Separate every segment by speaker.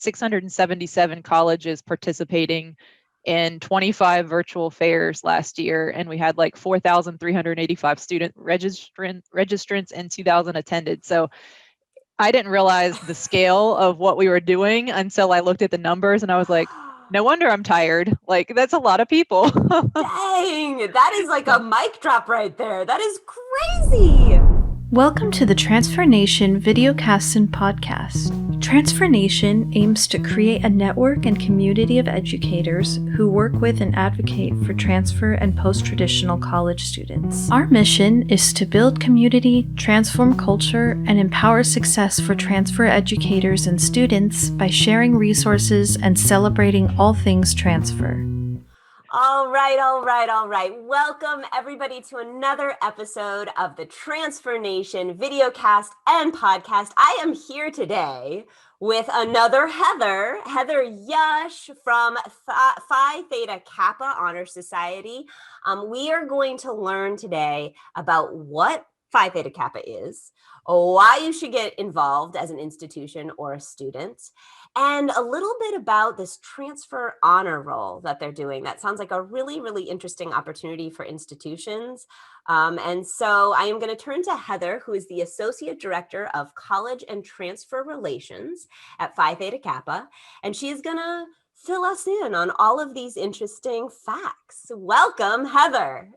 Speaker 1: 677 colleges participating in 25 virtual fairs last year, and we had like 4,385 student registrants and 2,000 attended. So I didn't realize the scale of what we were doing until I looked at the numbers, and I was like, no wonder I'm tired. Like, that's a lot of people.
Speaker 2: Dang, that is like a mic drop right there. That is crazy.
Speaker 3: Welcome to the Transfer Nation videocast and podcast. Transfer Nation aims to create a network and community of educators who work with and advocate for transfer and post-traditional college students. Our mission is to build community, transform culture, and empower success for transfer educators and students by sharing resources and celebrating all things transfer.
Speaker 2: All right. Welcome everybody to another episode of the Transfer Nation videocast and podcast. I am here today with another Heather Yush from Phi Theta Kappa Honor Society. We are going to learn today about what Phi Theta Kappa is, why you should get involved as an institution or a student, and a little bit about this transfer honor roll that they're doing. That sounds like a really, really interesting opportunity for institutions. And so I am going to turn to Heather, who is the Associate Director of College and Transfer Relations at Phi Theta Kappa. And she is going to fill us in on all of these interesting facts. Welcome, Heather.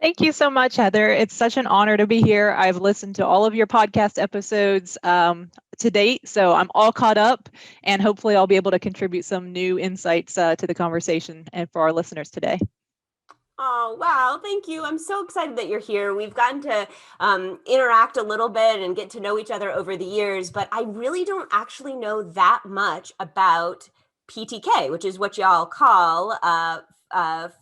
Speaker 1: Thank you so much, Heather. It's such an honor to be here. I've listened to all of your podcast episodes to date, so I'm all caught up, and hopefully I'll be able to contribute some new insights to the conversation and for our listeners today.
Speaker 2: Oh, wow. Thank you. I'm so excited that you're here. We've gotten to interact a little bit and get to know each other over the years, but I really don't actually know that much about PTK, which is what y'all call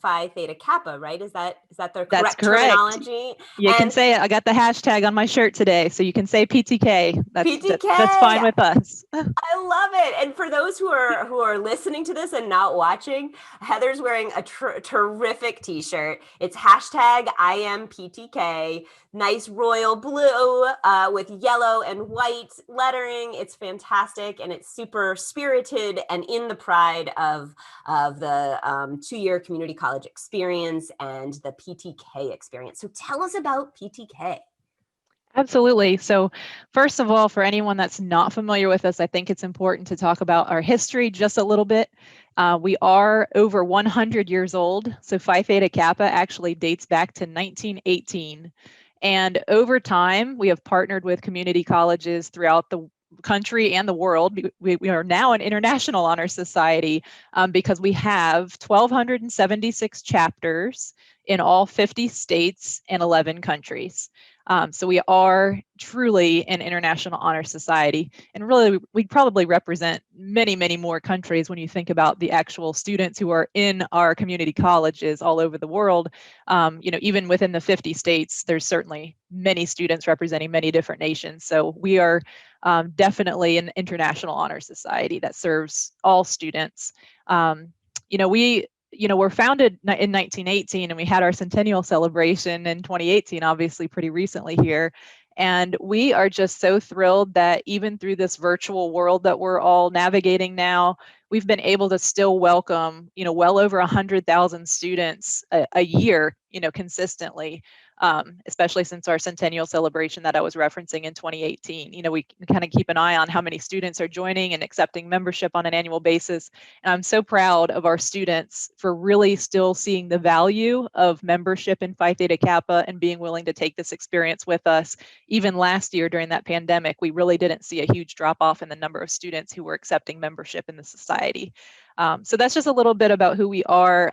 Speaker 2: Phi Theta Kappa, right? Is that the correct terminology?
Speaker 1: You can say it. I got the hashtag on my shirt today, so you can say PTK.
Speaker 2: PTK.
Speaker 1: That's fine with us.
Speaker 2: I love it. And for those who are listening to this and not watching, Heather's wearing a terrific t-shirt. It's hashtag I am PTK. Nice royal blue with yellow and white lettering. It's fantastic, and it's super spirited and in the pride of the 2-year community college experience and the PTK experience. So tell us about PTK.
Speaker 1: Absolutely. So first of all, for anyone that's not familiar with us, I think it's important to talk about our history just a little bit. We are over 100 years old. So Phi Theta Kappa actually dates back to 1918. And over time, we have partnered with community colleges throughout the country and the world. We are now an international honor society because we have 1,276 chapters in all 50 states and 11 countries. So we are truly an international honor society, and really we probably represent many, many more countries when you think about the actual students who are in our community colleges all over the world. Even within the 50 states, there's certainly many students representing many different nations. So we are definitely an international honor society that serves all students. We're founded in 1918, and we had our centennial celebration in 2018, obviously pretty recently here. And we are just so thrilled that even through this virtual world that we're all navigating now, we've been able to still welcome, well over 100,000 students a year, consistently. Especially since our centennial celebration that I was referencing in 2018. We kind of keep an eye on how many students are joining and accepting membership on an annual basis. And I'm so proud of our students for really still seeing the value of membership in Phi Theta Kappa and being willing to take this experience with us. Even last year during that pandemic, we really didn't see a huge drop off in the number of students who were accepting membership in the society. So that's just a little bit about who we are.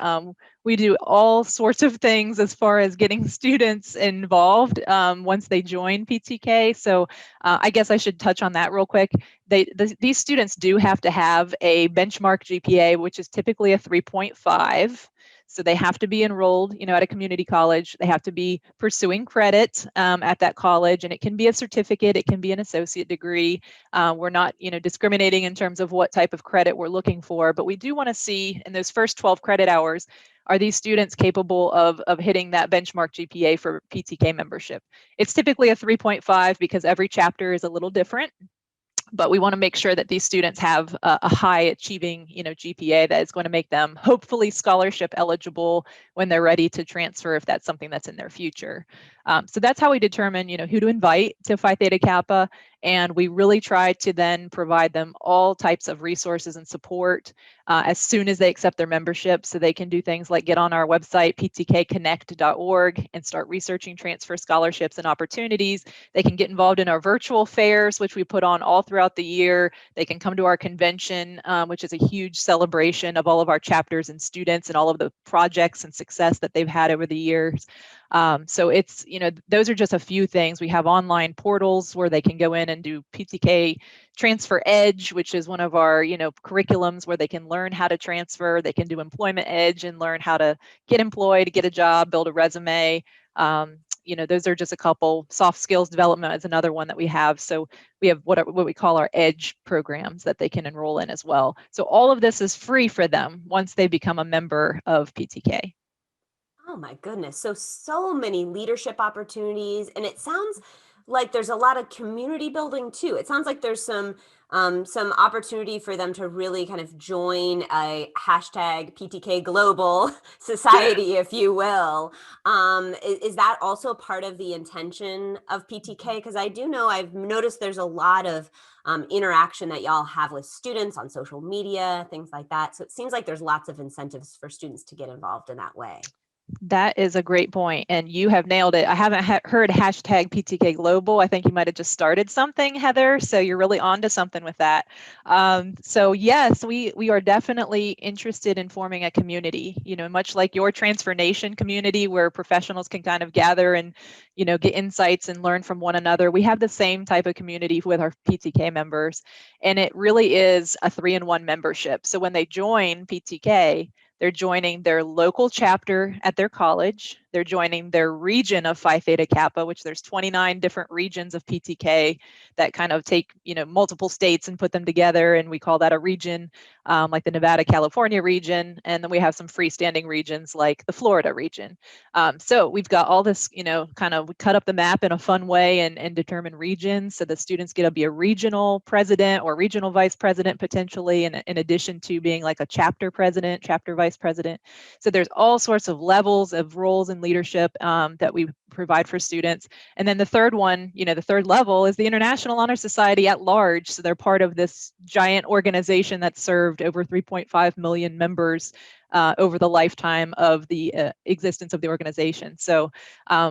Speaker 1: We do all sorts of things as far as getting students involved once they join PTK. So I guess I should touch on that real quick. These students do have to have a benchmark GPA, which is typically a 3.5. So they have to be enrolled, at a community college. They have to be pursuing credit at that college, and it can be a certificate, it can be an associate degree. We're not, discriminating in terms of what type of credit we're looking for, but we do want to see in those first 12 credit hours, are these students capable of hitting that benchmark GPA for PTK membership? It's typically a 3.5 because every chapter is a little different. but we want to make sure that these students have a high achieving, GPA that is going to make them hopefully scholarship eligible when they're ready to transfer, if that's something that's in their future. So that's how we determine, who to invite to Phi Theta Kappa. And we really try to then provide them all types of resources and support as soon as they accept their membership. So they can do things like get on our website, ptkconnect.org, and start researching transfer scholarships and opportunities. They can get involved in our virtual fairs, which we put on all throughout the year. They can come to our convention, which is a huge celebration of all of our chapters and students and all of the projects and success that they've had over the years. So it's, those are just a few things. We have online portals where they can go in and do PTK Transfer Edge, which is one of our, curriculums where they can learn how to transfer. They can do Employment Edge and learn how to get employed, get a job, build a resume. Those are just a couple. Soft skills development is another one that we have. So we have what we call our EDGE programs that they can enroll in as well. So all of this is free for them once they become a member of PTK.
Speaker 2: Oh my goodness. So many leadership opportunities. And it sounds like there's a lot of community building too. It sounds like there's some opportunity for them to really kind of join a hashtag PTK global society, if you will. Is that also part of the intention of PTK? Because I do know I've noticed there's a lot of interaction that y'all have with students on social media, things like that. So it seems like there's lots of incentives for students to get involved in that way.
Speaker 1: That is a great point, and you have nailed it. I haven't heard hashtag PTK Global. I think you might have just started something, Heather, so you're really on to something with that. So yes, we are definitely interested in forming a community, much like your Transfer Nation community where professionals can kind of gather and, get insights and learn from one another. We have the same type of community with our PTK members, and it really is a 3-in-1 membership. So when they join PTK, they're joining their local chapter at their college. They're joining their region of Phi Theta Kappa, which there's 29 different regions of PTK that kind of take, multiple states and put them together. And we call that a region, like the Nevada, California region. And then we have some freestanding regions like the Florida region. So we've got all this, kind of we cut up the map in a fun way and determine regions. So the students get to be a regional president or regional vice president potentially, in addition to being like a chapter president, chapter vice president. So there's all sorts of levels of roles and leadership that we provide for students. And then the third one, the third level is the International Honor Society at large. So they're part of this giant organization that served over 3.5 million members over the lifetime of the existence of the organization. So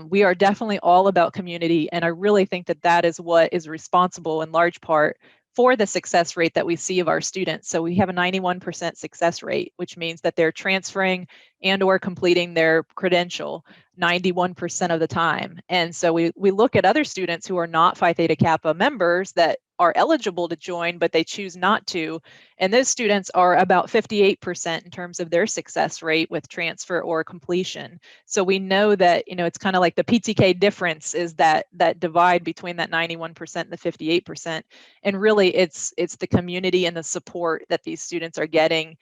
Speaker 1: we are definitely all about community. And I really think that that is what is responsible in large part for the success rate that we see of our students. So we have a 91% success rate, which means that they're transferring and or completing their credential 91% of the time. And so we look at other students who are not Phi Theta Kappa members that are eligible to join, but they choose not to. And those students are about 58% in terms of their success rate with transfer or completion. So we know that, it's kind of like the PTK difference is that divide between that 91% and the 58%. And really it's the community and the support that these students are getting.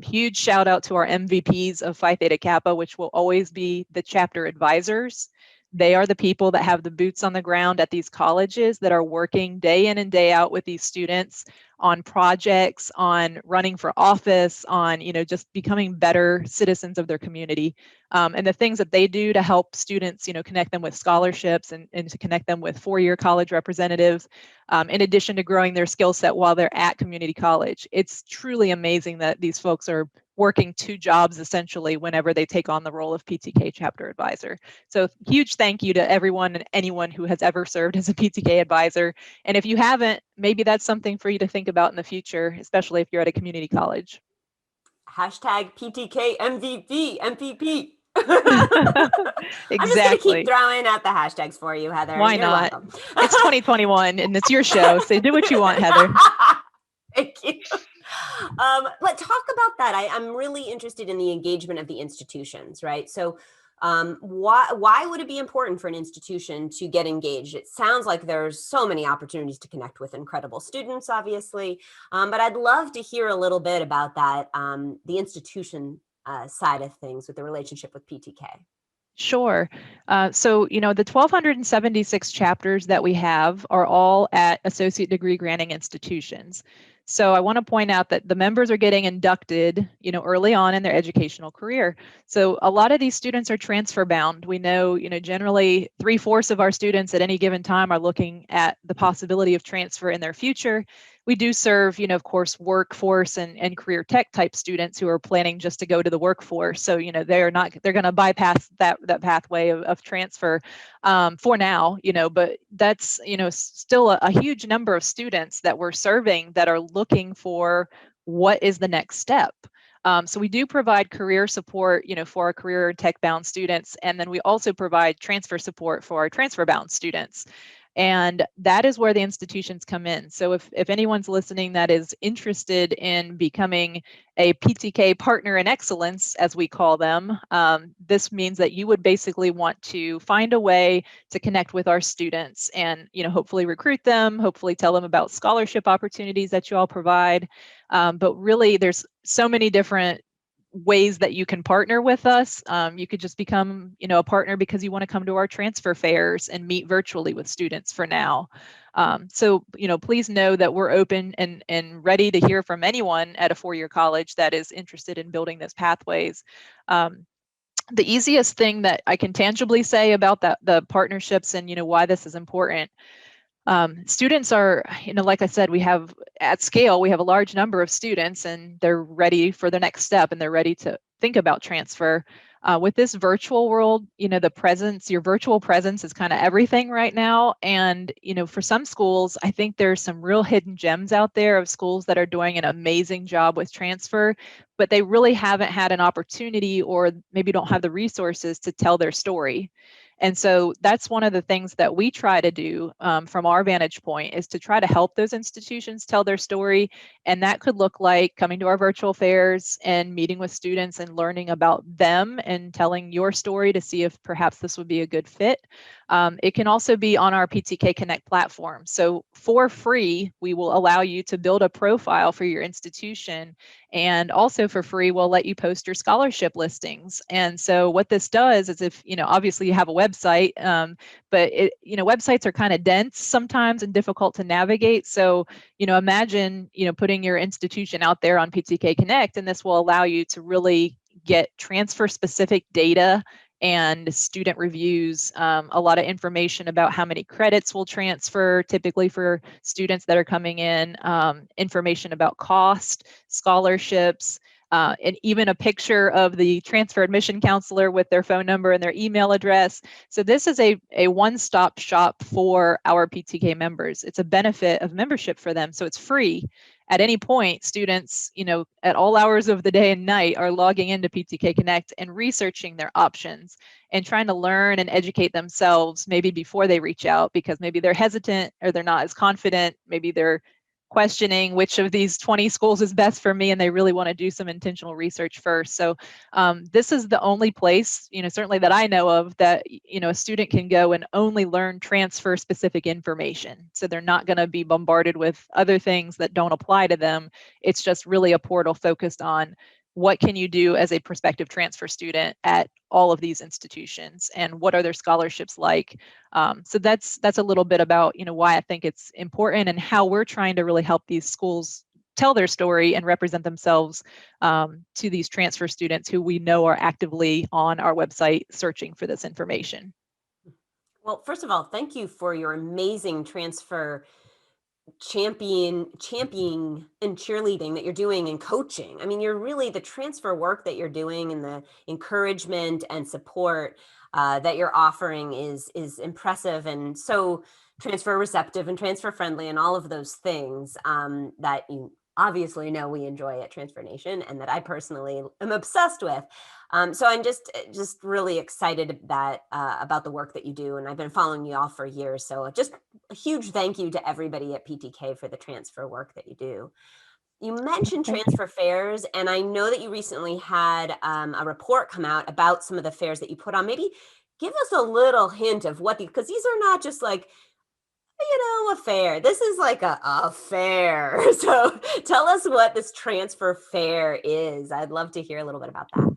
Speaker 1: Huge shout out to our MVPs of Phi Theta Kappa, which will always be the chapter advisors. They are the people that have the boots on the ground at these colleges that are working day in and day out with these students on projects, on running for office, on, just becoming better citizens of their community. And the things that they do to help students, connect them with scholarships and to connect them with four-year college representatives, in addition to growing their skill set while they're at community college. It's truly amazing that these folks are working 2 jobs essentially whenever they take on the role of PTK chapter advisor. So huge thank you to everyone and anyone who has ever served as a PTK advisor. And if you haven't, maybe that's something for you to think about in the future, especially if you're at a community college.
Speaker 2: Hashtag PTK MVP, MPP.
Speaker 1: Exactly.
Speaker 2: I'm just going to keep throwing out the hashtags for you, Heather.
Speaker 1: Why
Speaker 2: You're
Speaker 1: not?
Speaker 2: welcome.
Speaker 1: It's 2021 and it's your show, so do what you want, Heather.
Speaker 2: Thank you. But talk about that. I'm really interested in the engagement of the institutions, right? So why would it be important for an institution to get engaged? It sounds like there's so many opportunities to connect with incredible students, obviously, but I'd love to hear a little bit about that, the institution side of things with the relationship with PTK.
Speaker 1: Sure. So, the 1,276 chapters that we have are all at associate degree granting institutions. So I want to point out that the members are getting inducted, early on in their educational career. So a lot of these students are transfer bound. We know, generally 3/4 of our students at any given time are looking at the possibility of transfer in their future. We do serve, of course, workforce and career tech type students who are planning just to go to the workforce. So, they're going to bypass that pathway of transfer for now, but that's, still a huge number of students that we're serving that are looking for what is the next step. So we do provide career support, for our career tech bound students. And then we also provide transfer support for our transfer bound students. And that is where the institutions come in. So if anyone's listening that is interested in becoming a PTK partner in excellence, as we call them, this means that you would basically want to find a way to connect with our students and, hopefully recruit them, hopefully tell them about scholarship opportunities that you all provide. But really, there's so many different ways that you can partner with us. You could just become, a partner because you want to come to our transfer fairs and meet virtually with students for now. So, please know that we're open and ready to hear from anyone at a four-year college that is interested in building those pathways. The easiest thing that I can tangibly say about the partnerships and, why this is important. Students are, like I said, we have at scale, we have a large number of students and they're ready for the next step and they're ready to think about transfer. With this virtual world, your virtual presence is kind of everything right now. And, for some schools, I think there's some real hidden gems out there of schools that are doing an amazing job with transfer, but they really haven't had an opportunity or maybe don't have the resources to tell their story. And so that's one of the things that we try to do from our vantage point is to try to help those institutions tell their story. And that could look like coming to our virtual fairs and meeting with students and learning about them and telling your story to see if perhaps this would be a good fit. It can also be on our PTK Connect platform. So for free, we will allow you to build a profile for your institution. And also for free, we'll let you post your scholarship listings. And so what this does is if, obviously you have a website, but websites are kind of dense sometimes and difficult to navigate. So, imagine, putting your institution out there on PTK Connect, and this will allow you to really get transfer specific data and student reviews, a lot of information about how many credits will transfer typically for students that are coming in, information about cost, scholarships, and even a picture of the transfer admission counselor with their phone number and their email address. So this is a one-stop shop for our PTK members. It's a benefit of membership for them, so it's free. At any point, students, at all hours of the day and night are logging into PTK Connect and researching their options and trying to learn and educate themselves maybe before they reach out because maybe they're hesitant or they're not as confident. Maybe they're questioning which of these 20 schools is best for me and they really want to do some intentional research first. So this is the only place, certainly that I know of that, a student can go and only learn transfer specific information. So they're not going to be bombarded with other things that don't apply to them. It's just really a portal focused on what can you do as a prospective transfer student at all of these institutions and what are their scholarships like. So that's a little bit about why I think it's important and how we're trying to really help these schools tell their story and represent themselves to these transfer students who we know are actively on our website searching for this information.
Speaker 2: Well, first of all, thank you for your amazing transfer championing and cheerleading that you're doing and coaching. I mean, you're really the transfer work that you're doing and the encouragement and support that you're offering is impressive and so transfer receptive and transfer friendly and all of those things that you obviously know we enjoy at Transfer Nation and that I personally am obsessed with. So I'm just really excited that about the work that you do, and I've been following you all for years. So just a huge thank you to everybody at PTK for the transfer work that you do. You mentioned transfer fairs, and I know that you recently had a report come out about some of the fairs that you put on. Maybe give us a little hint of what because these are not just like a fair. This is like a fair. So tell us what this transfer fair is. I'd love to hear a little bit about that.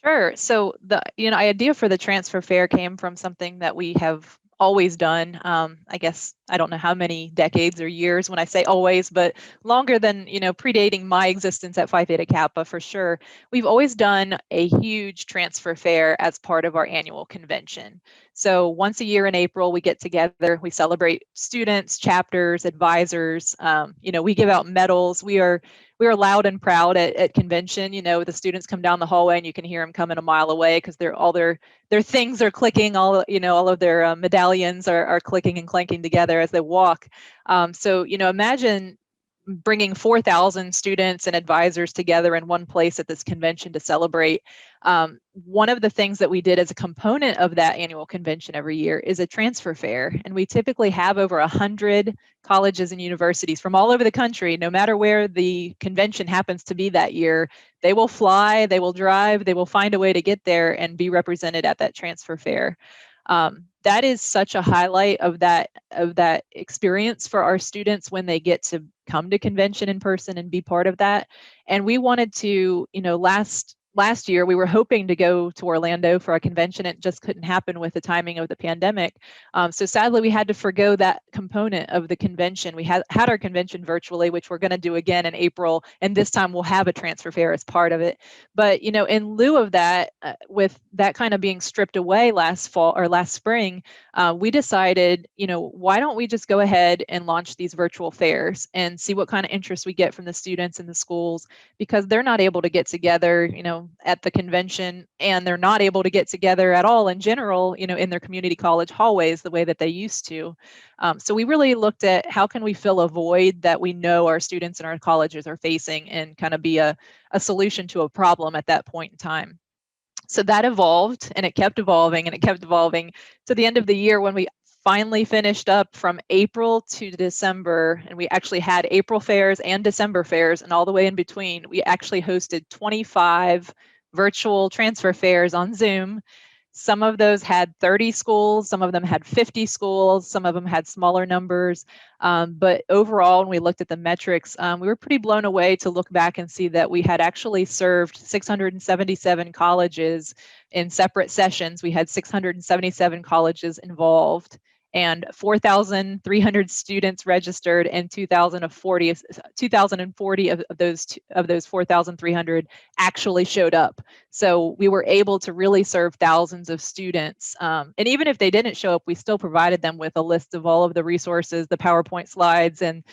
Speaker 1: Sure. So the idea for the transfer fair came from something that we have always done. I guess I don't know how many decades or years when I say always, but longer than predating my existence at Phi Theta Kappa for sure. We've always done a huge transfer fair as part of our annual convention. So once a year in April, we get together, we celebrate students, chapters, advisors. We give out medals. We are loud and proud at convention. The students come down the hallway and you can hear them coming a mile away because their things are clicking. All of their medallions are clicking and clanking together as they walk. So imagine bringing 4,000 students and advisors together in one place at this convention to celebrate. One of the things that we did as a component of that annual convention every year is a transfer fair. And we typically have over 100 colleges and universities from all over the country, no matter where the convention happens to be that year. They will fly, they will drive, they will find a way to get there and be represented at that transfer fair. That is such a highlight of that experience for our students when they get to come to convention in person and be part of that. And we wanted to, last year we were hoping to go to Orlando for a convention. It just couldn't happen with the timing of the pandemic. So sadly, we had to forgo that component of the convention. We had our convention virtually, which we're going to do again in April, and this time we'll have a transfer fair as part of it. But in lieu of that, with that kind of being stripped away last fall or last spring, we decided, why don't we just go ahead and launch these virtual fairs and see what kind of interest we get from the students and the schools, because they're not able to get together, at the convention, and they're not able to get together at all in general, in their community college hallways the way that they used to. So we really looked at how can we fill a void that we know our students and our colleges are facing and kind of be a solution to a problem at that point in time. So that evolved, and it kept evolving, and it kept evolving to the end of the year when we finally finished up from April to December. And we actually had April fairs and December fairs, and all the way in between, we actually hosted 25 virtual transfer fairs on Zoom. Some of those had 30 schools, some of them had 50 schools, some of them had smaller numbers. But overall, when we looked at the metrics, we were pretty blown away to look back and see that we had actually served 677 colleges in separate sessions. We had 677 colleges involved, and 4,300 students registered, and 2,040 of those 4,300 actually showed up. So we were able to really serve thousands of students. And even if they didn't show up, we still provided them with a list of all of the resources, the PowerPoint slides, and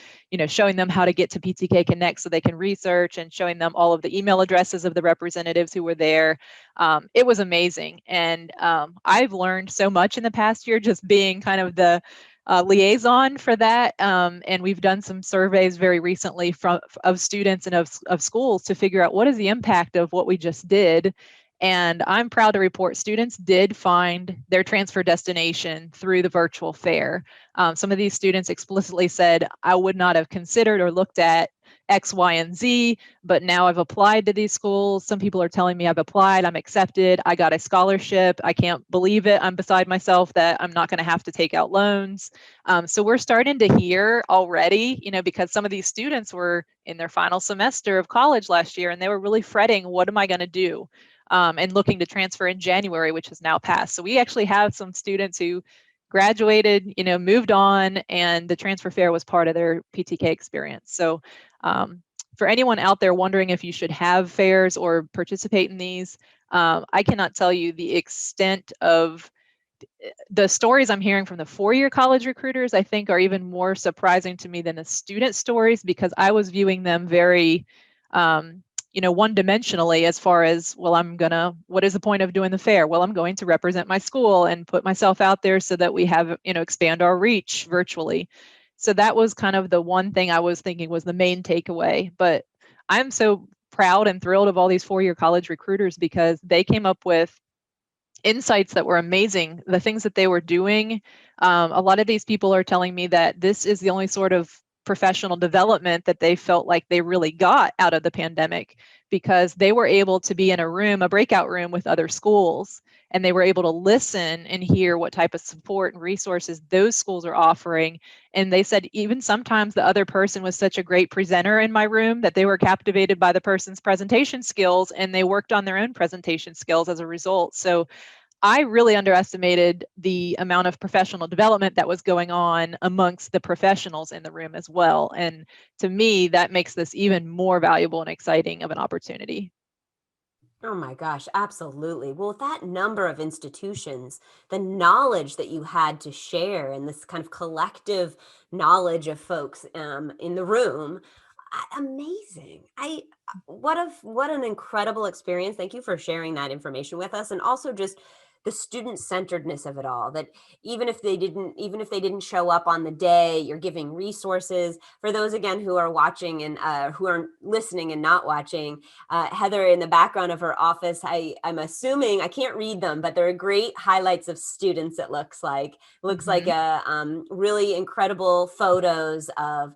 Speaker 1: showing them how to get to PTK Connect so they can research, and showing them all of the email addresses of the representatives who were there. It was amazing. And I've learned so much in the past year just being kind of the liaison for that. And we've done some surveys very recently of students and of schools to figure out what is the impact of what we just did. And I'm proud to report students did find their transfer destination through the virtual fair. Some of these students explicitly said, I would not have considered or looked at X, Y, and Z, but now I've applied to these schools. Some people are telling me I've applied, I'm accepted, I got a scholarship, I can't believe it, I'm beside myself that I'm not going to have to take out loans. So we're starting to hear already, because some of these students were in their final semester of college last year, and they were really fretting, what am I going to do? And looking to transfer in January, which has now passed. So we actually have some students who graduated, moved on, and the transfer fair was part of their PTK experience. So for anyone out there wondering if you should have fairs or participate in these, I cannot tell you the extent of the stories I'm hearing from the four-year college recruiters, I think, are even more surprising to me than the student stories, because I was viewing them very one-dimensionally as far as, well, what is the point of doing the fair? Well, I'm going to represent my school and put myself out there so that we have, expand our reach virtually. So that was kind of the one thing I was thinking was the main takeaway. But I'm so proud and thrilled of all these four-year college recruiters, because they came up with insights that were amazing. The things that they were doing, a lot of these people are telling me that this is the only sort of professional development that they felt like they really got out of the pandemic, because they were able to be in a breakout room with other schools and they were able to listen and hear what type of support and resources those schools are offering. And they said even sometimes the other person was such a great presenter in my room that they were captivated by the person's presentation skills, and they worked on their own presentation skills as a result. So I really underestimated the amount of professional development that was going on amongst the professionals in the room as well. And to me, that makes this even more valuable and exciting of an opportunity.
Speaker 2: Oh my gosh, absolutely. Well, with that number of institutions, the knowledge that you had to share and this kind of collective knowledge of folks in the room, amazing. What an incredible experience. Thank you for sharing that information with us, and also just the student centeredness of it all, that even if they didn't show up on the day, you're giving resources for those, again, who are watching and who are listening and not watching. Heather, in the background of her office, I'm assuming, I can't read them, but there are great highlights of students. It looks like a really incredible photos of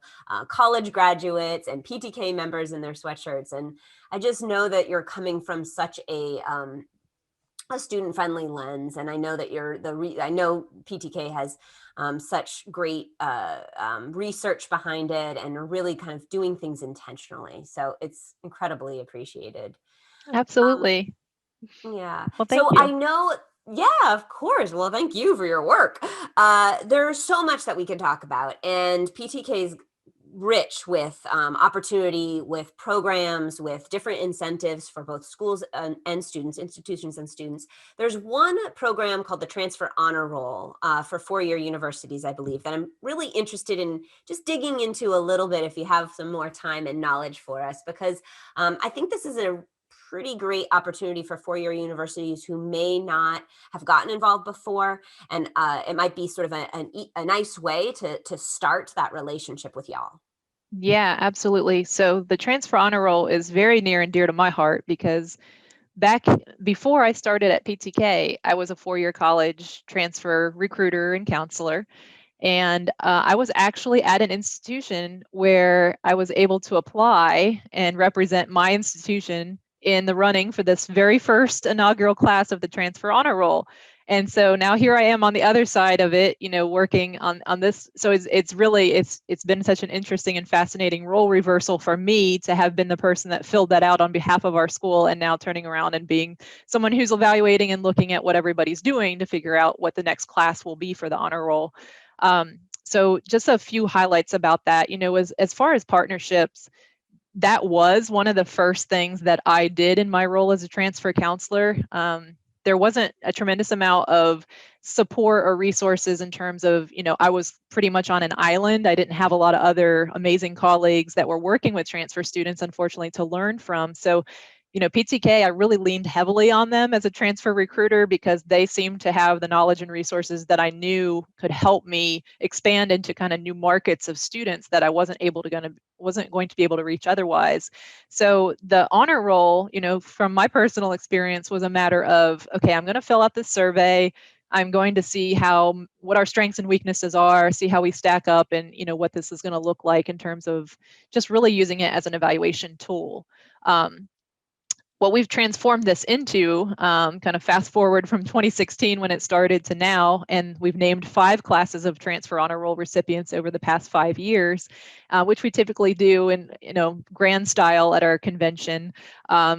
Speaker 2: college graduates and PTK members in their sweatshirts. And I just know that you're coming from such a student-friendly lens, and I know that I know PTK has such great research behind it, and are really kind of doing things intentionally. So it's incredibly appreciated.
Speaker 1: Absolutely.
Speaker 2: Yeah.
Speaker 1: Well, thank
Speaker 2: So
Speaker 1: you.
Speaker 2: I know. Yeah, of course. Well, thank you for your work. There's so much that we can talk about, and PTK is rich with opportunity, with programs, with different incentives for both schools and students, institutions and students. There's one program called the Transfer Honor Roll for four-year universities, I believe, that I'm really interested in just digging into a little bit if you have some more time and knowledge for us, because I think this is a pretty great opportunity for four-year universities who may not have gotten involved before. And it might be sort of a nice way to start that relationship with y'all.
Speaker 1: Yeah, absolutely. So the transfer honor roll is very near and dear to my heart because back before I started at PTK, I was a four-year college transfer recruiter and counselor. And I was actually at an institution where I was able to apply and represent my institution in the running for this very first inaugural class of the transfer honor roll. And so now here I am on the other side of it, working on this. So it's really it's been such an interesting and fascinating role reversal for me to have been the person that filled that out on behalf of our school, and now turning around and being someone who's evaluating and looking at what everybody's doing to figure out what the next class will be for the honor roll. So just a few highlights about that, as far as partnerships, that was one of the first things that I did in my role as a transfer counselor. There wasn't a tremendous amount of support or resources in terms of, I was pretty much on an island. I didn't have a lot of other amazing colleagues that were working with transfer students, unfortunately, to learn from. So PTK, I really leaned heavily on them as a transfer recruiter because they seemed to have the knowledge and resources that I knew could help me expand into kind of new markets of students that I wasn't going to be able to reach otherwise. So the honor roll, from my personal experience, was a matter of, okay, I'm going to fill out this survey. I'm going to see what our strengths and weaknesses are, see how we stack up, and what this is going to look like in terms of just really using it as an evaluation tool. What we've transformed this into, kind of fast forward from 2016 when it started to now, and we've named 5 classes of transfer honor roll recipients over the past 5 years, which we typically do in grand style at our convention.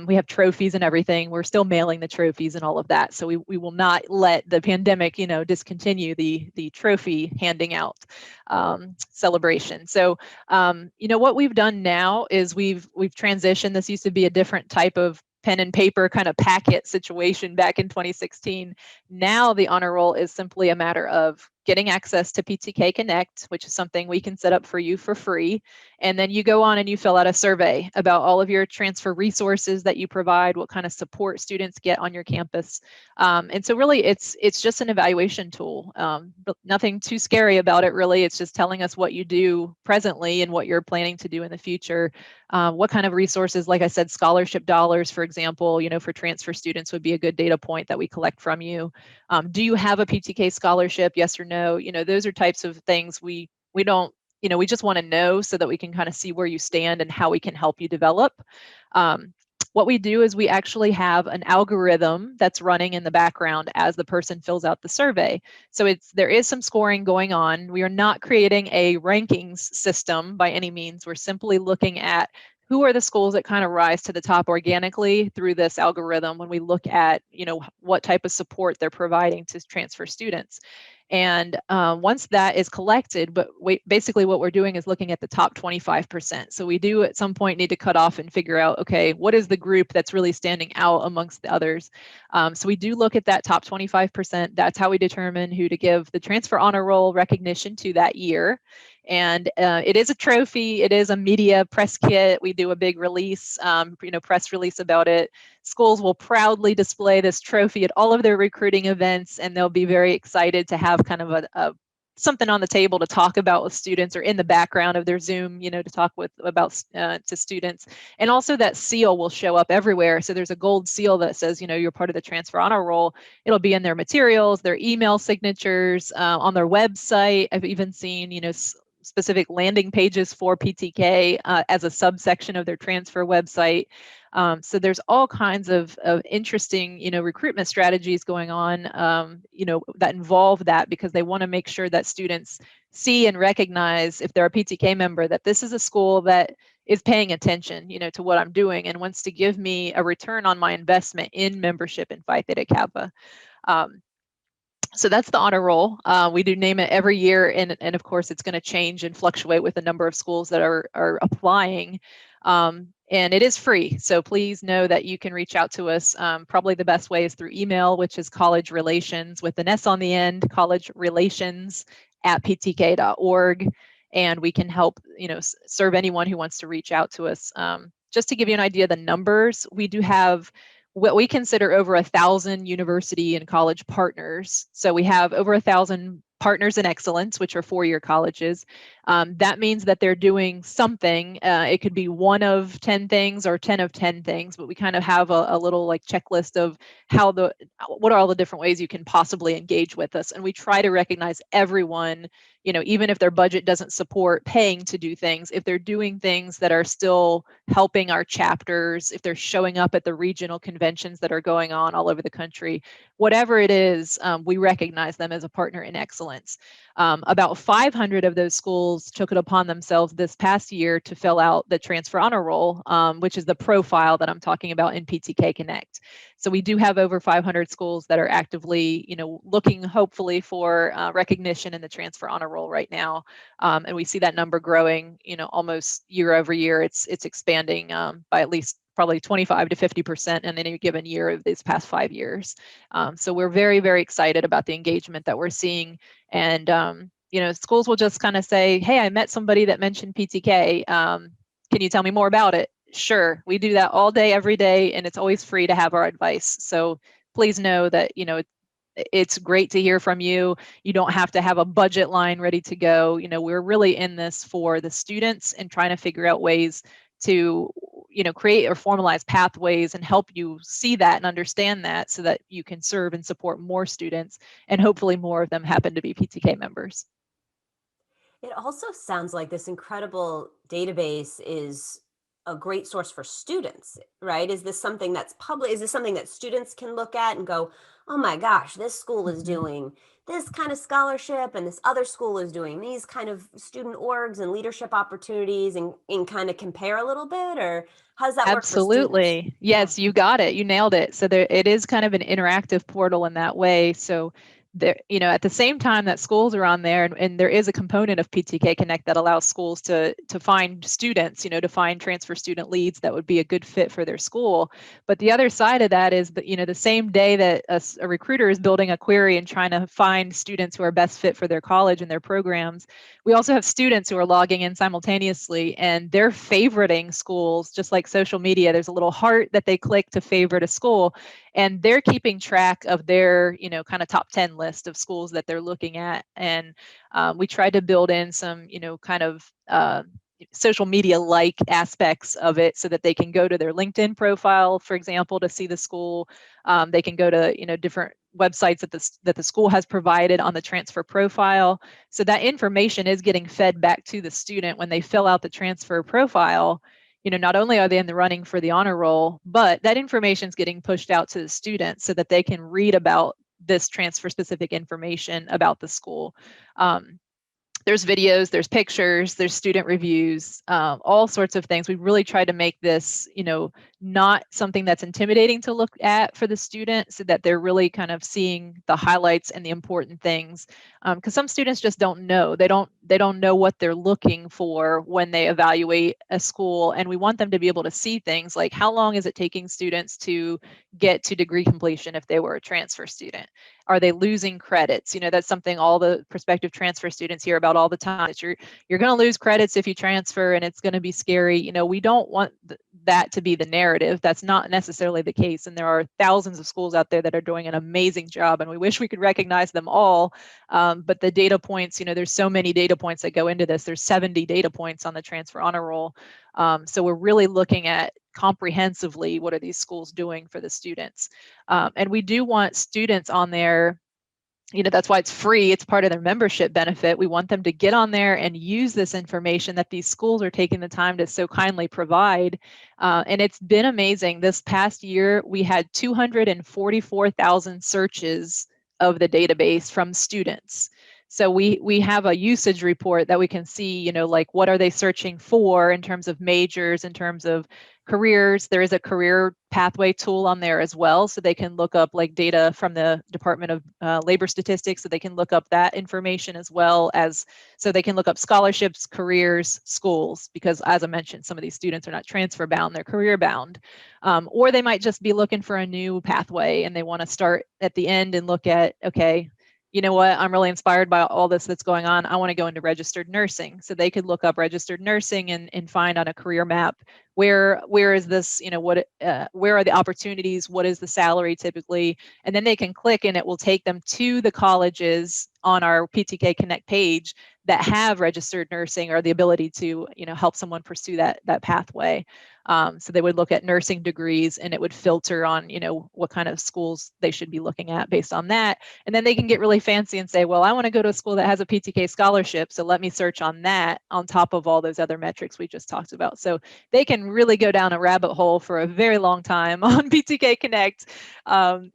Speaker 1: We have trophies and everything. We're still mailing the trophies and all of that, so we will not let the pandemic discontinue the trophy handing out celebration. So what we've done now is we've transitioned. This used to be a different type of pen and paper kind of packet situation back in 2016. Now the honor roll is simply a matter of getting access to PTK Connect, which is something we can set up for you for free. And then you go on and you fill out a survey about all of your transfer resources that you provide, what kind of support students get on your campus. And so really it's just an evaluation tool. But nothing too scary about it, really. It's just telling us what you do presently and what you're planning to do in the future. What kind of resources, like I said, scholarship dollars, for example, for transfer students would be a good data point that we collect from you. Do you have a PTK scholarship? Yes or no? Those are types of things we don't, we just want to know so that we can kind of see where you stand and how we can help you develop. What we do is we actually have an algorithm that's running in the background as the person fills out the survey. So there is some scoring going on. We are not creating a rankings system by any means. We're simply looking at who are the schools that kind of rise to the top organically through this algorithm when we look at, what type of support they're providing to transfer students. And once that is collected, basically what we're doing is looking at the top 25%. So we do at some point need to cut off and figure out, okay, what is the group that's really standing out amongst the others? So we do look at that top 25%. That's how we determine who to give the transfer honor roll recognition to that year. And it is a trophy. It is a media press kit. We do a big release, press release about it. Schools will proudly display this trophy at all of their recruiting events, and they'll be very excited to have kind of a something on the table to talk about with students, or in the background of their Zoom, to talk about to students. And also that seal will show up everywhere. So there's a gold seal that says, you're part of the transfer honor roll. It'll be in their materials, their email signatures, on their website. I've even seen, specific landing pages for PTK as a subsection of their transfer website. So there's all kinds of interesting, recruitment strategies going on, that involve that, because they want to make sure that students see and recognize, if they're a PTK member, that this is a school that is paying attention, to what I'm doing and wants to give me a return on my investment in membership in Phi Theta Kappa. So that's the honor roll. We do name it every year, and of course it's going to change and fluctuate with the number of schools that are applying. And it is free, so please know that you can reach out to us. Probably the best way is through email, which is college relations with an S on the end, collegerelations@ptk.org, and we can help serve anyone who wants to reach out to us. Just to give you an idea of the numbers, we do have what we consider over 1,000 university and college partners. So we have over 1,000 partners in excellence, which are four-year colleges. That means that they're doing something. It could be one of 10 things or 10 of 10 things, but we kind of have a little checklist of what are all the different ways you can possibly engage with us. And we try to recognize everyone, even if their budget doesn't support paying to do things, if they're doing things that are still helping our chapters, if they're showing up at the regional conventions that are going on all over the country, whatever it is, we recognize them as a partner in excellence. About 500 of those schools took it upon themselves this past year to fill out the transfer honor roll, which is the profile that I'm talking about in PTK Connect. So we do have over 500 schools that are actively, looking hopefully for recognition in the transfer honor roll right now, and we see that number growing, almost year over year. It's expanding by at least probably 25 to 50% in any given year of these past 5 years. So we're very, very excited about the engagement that we're seeing. And, schools will just kind of say, hey, I met somebody that mentioned PTK. Can you tell me more about it? Sure. We do that all day, every day, and it's always free to have our advice. So please know that, it's great to hear from you. You don't have to have a budget line ready to go. We're really in this for the students and trying to figure out ways to, create or formalize pathways and help you see that and understand that, so that you can serve and support more students, and hopefully more of them happen to be PTK members.
Speaker 2: It also sounds like this incredible database is a great source for students, right? Is this something that's public? Is this something that students can look at and go, oh my gosh, this school is doing this kind of scholarship, and this other school is doing these kind of student orgs and leadership opportunities, and kind of compare a little bit? Or how does that work for students?
Speaker 1: Absolutely. Yes, you got it. You nailed it. So it is kind of an interactive portal in that way. So there, at the same time that schools are on there, and there is a component of PTK Connect that allows schools to find students, to find transfer student leads that would be a good fit for their school. But the other side of that is that, the same day that a recruiter is building a query and trying to find students who are best fit for their college and their programs, we also have students who are logging in simultaneously, and they're favoriting schools. Just like social media, there's a little heart that they click to favorite a school, and they're keeping track of their, kind of top 10 list of schools that they're looking at. And we tried to build in some, kind of social media like aspects of it, so that they can go to their LinkedIn profile, for example, to see the school. They can go to, different websites that the school has provided on the transfer profile. So that information is getting fed back to the student when they fill out the transfer profile. not only are they in the running for the honor roll, but that information is getting pushed out to the students so that they can read about this transfer specific information about the school. There's videos, there's pictures, there's student reviews, all sorts of things. We really tried to make this, not something that's intimidating to look at for the student, so that they're really kind of seeing the highlights and the important things. Because some students just don't know. They don't know what they're looking for when they evaluate a school, and we want them to be able to see things like, how long is it taking students to get to degree completion if they were a transfer student? Are they losing credits? That's something all the prospective transfer students hear about all the time, that you're going to lose credits if you transfer and it's going to be scary. We don't want that to be the narrative. That's not necessarily the case. And there are thousands of schools out there that are doing an amazing job, and we wish we could recognize them all. But the data points, there's so many data points that go into this. There's 70 data points on the transfer honor roll. So we're really looking at comprehensively, what are these schools doing for the students? And we do want students on there, that's why it's free. It's part of their membership benefit. We want them to get on there and use this information that these schools are taking the time to so kindly provide. And it's been amazing. This past year, we had 244,000 searches of the database from students. So we have a usage report that we can see, like, what are they searching for in terms of majors, in terms of careers. There is a career pathway tool on there as well, so they can look up like data from the Department of Labor Statistics, so they can look up that information, as well as so they can look up scholarships, careers, schools, because as I mentioned, some of these students are not transfer bound, they're career bound. Or they might just be looking for a new pathway and they want to start at the end and look at, okay, you know what, I'm really inspired by all this that's going on. I want to go into registered nursing. So they could look up registered nursing and find on a career map, where is this, where are the opportunities? What is the salary typically? And then they can click and it will take them to the colleges on our PTK Connect page that have registered nursing, or the ability to, help someone pursue that pathway. So they would look at nursing degrees and it would filter on, what kind of schools they should be looking at based on that. And then they can get really fancy and say, well, I want to go to a school that has a PTK scholarship, so let me search on that on top of all those other metrics we just talked about. So they can really go down a rabbit hole for a very long time on PTK Connect. And,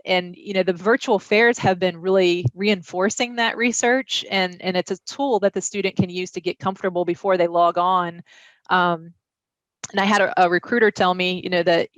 Speaker 1: the virtual fairs have been really reinforcing that research, and it's a tool that the student can use to get comfortable before they log on. And I had a recruiter tell me, that,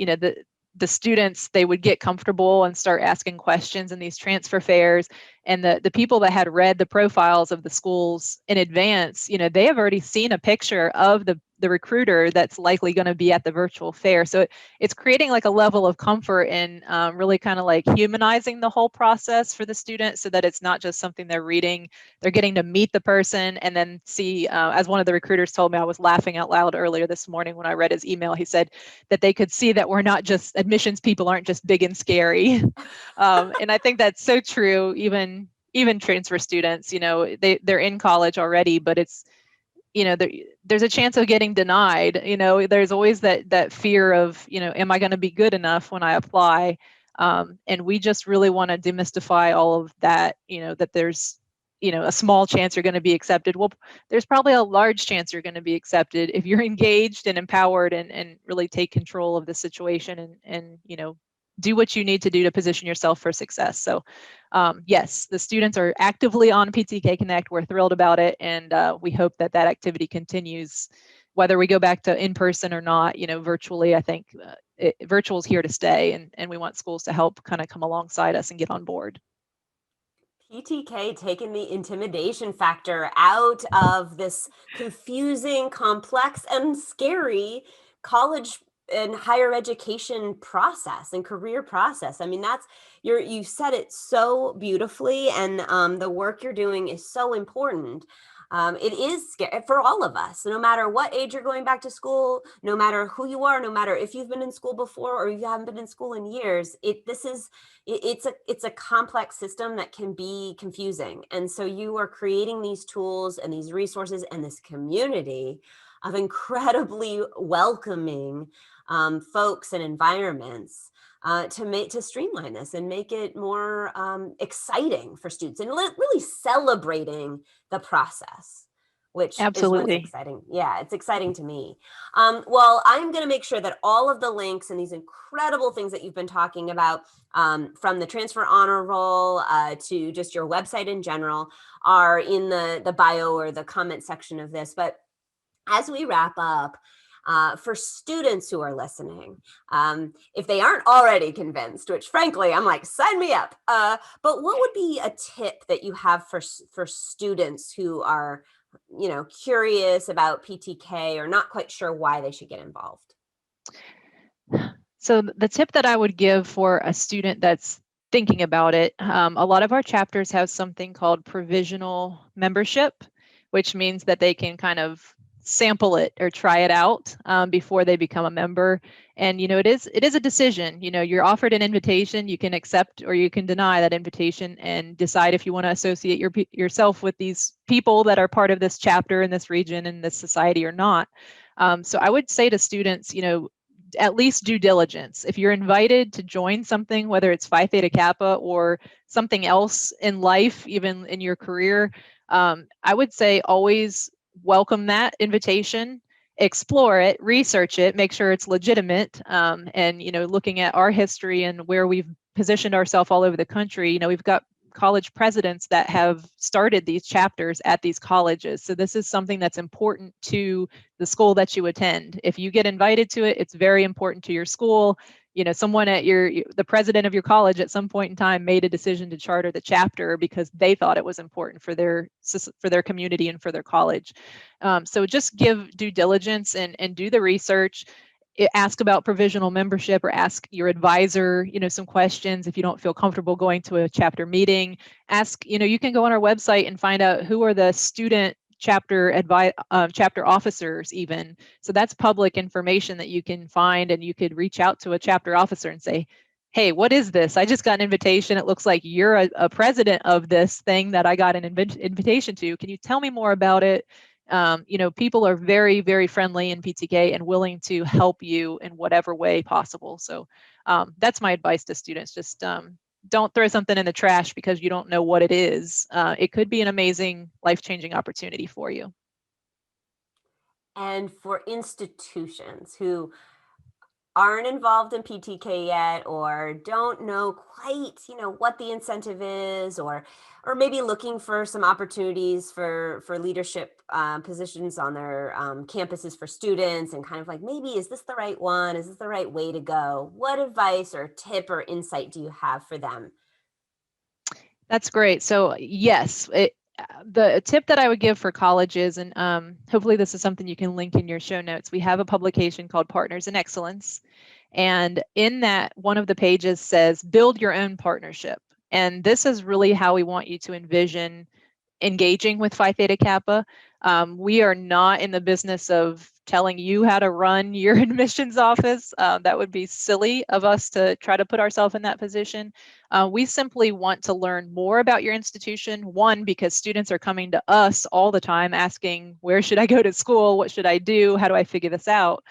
Speaker 1: the students, they would get comfortable and start asking questions in these transfer fairs. And the people that had read the profiles of the schools in advance, they have already seen a picture of the recruiter that's likely going to be at the virtual fair. So it's creating like a level of comfort and really kind of like humanizing the whole process for the student, so that it's not just something they're reading. They're getting to meet the person and then see, as one of the recruiters told me, I was laughing out loud earlier this morning when I read his email. He said that they could see that we're not just, admissions people aren't just big and scary. And I think that's so true. Even transfer students, they're in college already, but it's, there's a chance of getting denied. There's always that fear of, am I going to be good enough when I apply? And we just really want to demystify all of that, that there's, a small chance you're going to be accepted. Well, there's probably a large chance you're going to be accepted if you're engaged and empowered and really take control of the situation and do what you need to do to position yourself for success. So yes, the students are actively on PTK Connect. We're thrilled about it, and we hope that activity continues, whether we go back to in person or not. Virtually, I think virtual is here to stay, and we want schools to help kind of come alongside us and get on board.
Speaker 2: PTK taking the intimidation factor out of this confusing, complex, and scary college and higher education process and career process. I mean, you said it so beautifully, and the work you're doing is so important. It is scary for all of us, no matter what age you're going back to school, no matter who you are, no matter if you've been in school before or you haven't been in school in years. It's a complex system that can be confusing. And so you are creating these tools and these resources and this community of incredibly welcoming folks and environments to streamline this and make it more exciting for students, and really celebrating the process. which is what's
Speaker 1: Absolutely.
Speaker 2: exciting. Yeah, it's exciting to me. Well, I'm going to make sure that all of the links and these incredible things that you've been talking about, from the transfer honor roll to just your website in general, are in the bio or the comment section of this. But as we wrap up, for students who are listening, if they aren't already convinced, which frankly, I'm like, sign me up. But what would be a tip that you have for students who are, curious about PTK or not quite sure why they should get involved?
Speaker 1: So the tip that I would give for a student that's thinking about it, a lot of our chapters have something called provisional membership, which means that they can kind of sample it or try it out before they become a member. And it is a decision. You're offered an invitation, you can accept or you can deny that invitation and decide if you want to associate yourself with these people that are part of this chapter in this region in this society or not. So I would say to students, at least due diligence. If you're invited to join something, whether it's Phi Theta Kappa or something else in life, even in your career, I would say always welcome that invitation, explore it, research it, make sure it's legitimate. And looking at our history and where we've positioned ourselves all over the country, we've got college presidents that have started these chapters at these colleges. So this is something that's important to the school that you attend. If you get invited to it, it's very important to your school. Someone at the president of your college at some point in time made a decision to charter the chapter because they thought it was important for their community and for their college. So just give due diligence and do the research. Ask about provisional membership or ask your advisor, some questions. If you don't feel comfortable going to a chapter meeting, ask, you can go on our website and find out who are the student chapter officers even. So that's public information that you can find, and you could reach out to a chapter officer and say, hey, what is this? I just got an invitation. It looks like you're a president of this thing that I got an invitation to. Can you tell me more about it? People are very, very friendly in PTK and willing to help you in whatever way possible. So that's my advice to students. Just don't throw something in the trash because you don't know what it is. It could be an amazing, life-changing opportunity for you.
Speaker 2: And for institutions who aren't involved in PTK yet or don't know quite, what the incentive is, or maybe looking for some opportunities for leadership positions on their campuses for students, and kind of like, maybe, is this the right one? Is this the right way to go? What advice or tip or insight do you have for them?
Speaker 1: That's great. So yes, the tip that I would give for colleges, and hopefully this is something you can link in your show notes. We have a publication called Partners in Excellence. And in that, one of the pages says, build your own partnership. And this is really how we want you to envision engaging with Phi Theta Kappa. We are not in the business of telling you how to run your admissions office. That would be silly of us to try to put ourselves in that position. We simply want to learn more about your institution. One, because students are coming to us all the time asking, where should I go to school? What should I do? How do I figure this out?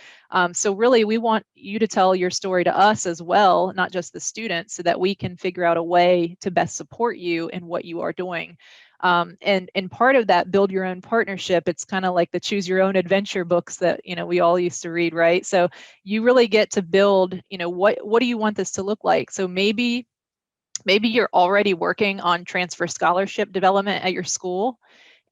Speaker 1: So really, we want you to tell your story to us as well, not just the students, so that we can figure out a way to best support you in what you are doing. And part of that build your own partnership, it's kind of like the choose your own adventure books that we all used to read, right? So you really get to build, what do you want this to look like? So maybe you're already working on transfer scholarship development at your school,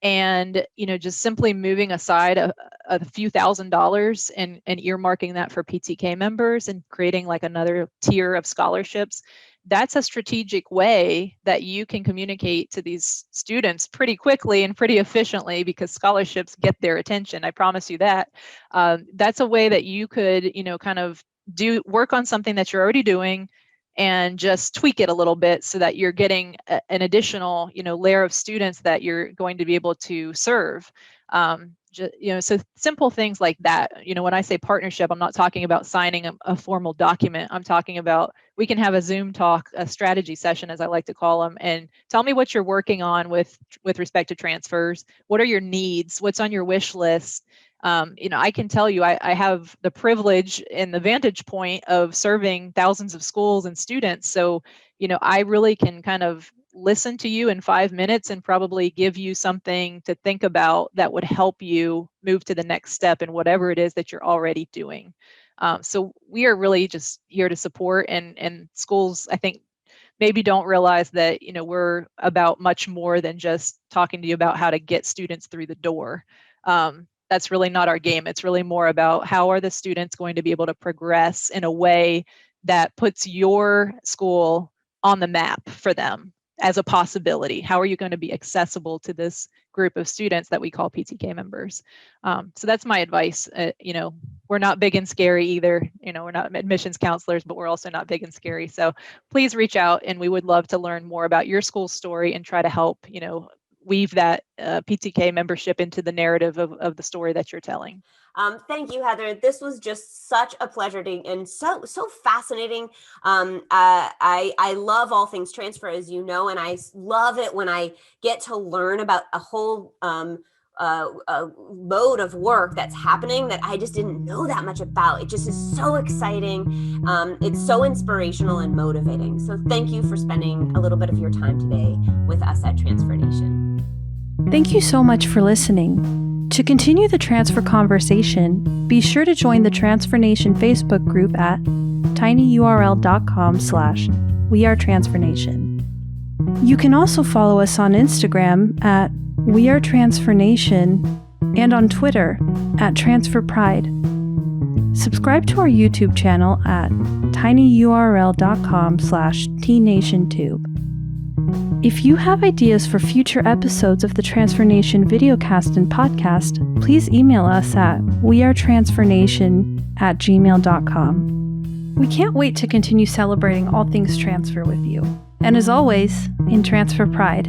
Speaker 1: and just simply moving aside a few $1,000s and earmarking that for PTK members and creating like another tier of scholarships. That's a strategic way that you can communicate to these students pretty quickly and pretty efficiently, because scholarships get their attention. I promise you that. That's a way that you could kind of work on something that you're already doing and just tweak it a little bit so that you're getting an additional, layer of students that you're going to be able to serve. So simple things like that. When I say partnership, I'm not talking about signing a formal document. I'm talking about, we can have a Zoom talk, a strategy session, as I like to call them, and tell me what you're working on with respect to transfers. What are your needs? What's on your wish list? I can tell you, I have the privilege and the vantage point of serving thousands of schools and students. So, I really can kind of listen to you in 5 minutes and probably give you something to think about that would help you move to the next step in whatever it is that you're already doing. So we are really just here to support, and schools, I think, maybe don't realize that, we're about much more than just talking to you about how to get students through the door. That's really not our game. It's really more about how are the students going to be able to progress in a way that puts your school on the map for them as a possibility. How are you going to be accessible to this group of students that we call PTK members? So that's my advice. We're not big and scary either. We're not admissions counselors, but we're also not big and scary. So please reach out, and we would love to learn more about your school's story and try to help, weave that PTK membership into the narrative of the story that you're telling.
Speaker 2: Thank you, Heather. This was just such a pleasure and so fascinating. I love all things transfer, as you know, and I love it when I get to learn about a whole mode of work that's happening that I just didn't know that much about. It just is so exciting. It's so inspirational and motivating. So thank you for spending a little bit of your time today with us at Transfer Nation.
Speaker 3: Thank you so much for listening. To continue the transfer conversation, be sure to join the Transfer Nation Facebook group at tinyurl.com/wearetransfernation. You can also follow us on Instagram at wearetransfernation and on Twitter at transferpride. Subscribe to our YouTube channel at tinyurl.com/tnationtube. If you have ideas for future episodes of the Transfer Nation videocast and podcast, please email us at wearetransfernation@gmail.com. We can't wait to continue celebrating all things transfer with you. And as always, in Transfer Pride.